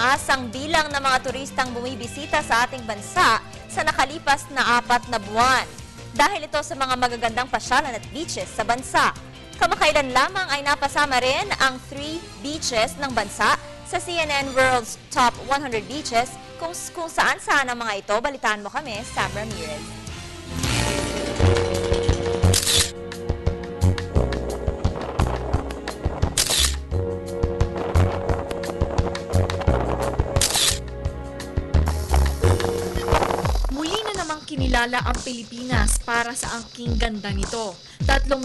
tumaas ang bilang ng mga turistang bumibisita sa ating bansa sa nakalipas na 4 na buwan. Dahil ito sa mga magagandang pasyalan at beaches sa bansa. Kamakailan lamang ay napasama rin ang 3 beaches ng bansa sa CNN World's Top 100 Beaches kung saan-saan ang mga ito. Balitaan mo kami, Sam Ramirez. Muli na namang kinilala ang Pilipinas para sa angking ganda nito. Tatlong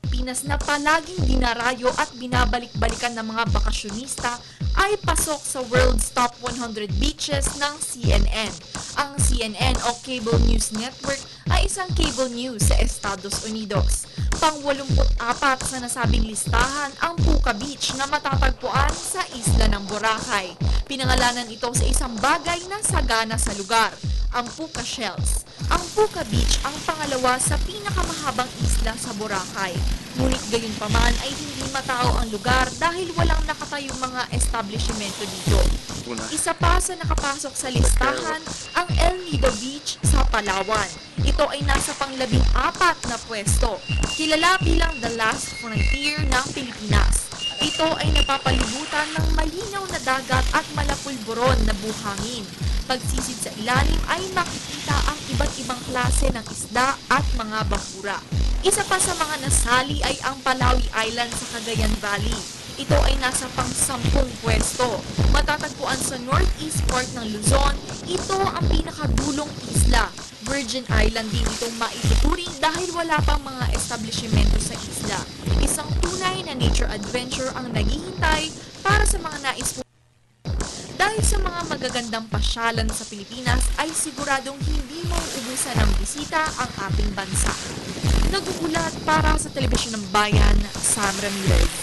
Pilipinas na palaging dinarayo at binabalik-balikan ng mga bakasyonista ay pasok sa World's Top 100 Beaches ng CNN. Ang CNN o Cable News Network ay isang cable news sa Estados Unidos. Pang-84 sa nasabing listahan ang Puka Beach na matatagpuan sa isla ng Boracay. Pinangalanan ito sa isang bagay na sagana sa lugar, ang Puka Shells. Ang Puka Beach ang pangalawa sa pinakamahabang isla sa Boracay. Ngunit gayunpaman ay hindi matao ang lugar dahil walang nakatayong mga establishmento dito. Isa pa sa nakapasok sa listahan ang El Nido Beach sa Palawan. Ito ay nasa pang-14 na pwesto. Kilala bilang the last frontier ng Pilipinas. Ito ay napapalibutan ng malinaw na dagat at malapulburon na buhangin. Pagsisid sa ilalim ay makikita ang iba't ibang klase ng isda at mga bakura. Isa pa sa mga nasali ay ang Palawi Island sa Cagayan Valley. Ito ay nasa pang-10 pwesto. Matatagpuan sa northeast part ng Luzon, ito ang pinakadulong isla. Virgin Island din itong maituturing dahil wala pang mga establishmento sa isla. Isang tunay na nature adventure ang naghihintay para sa mga nais. Dahil sa mga magagandang pasyalan sa Pilipinas ay siguradong hindi mauubusan ng bisita ang ating bansa. Nagugulat para sa Telebisyon ng Bayan, Sam Ramirez.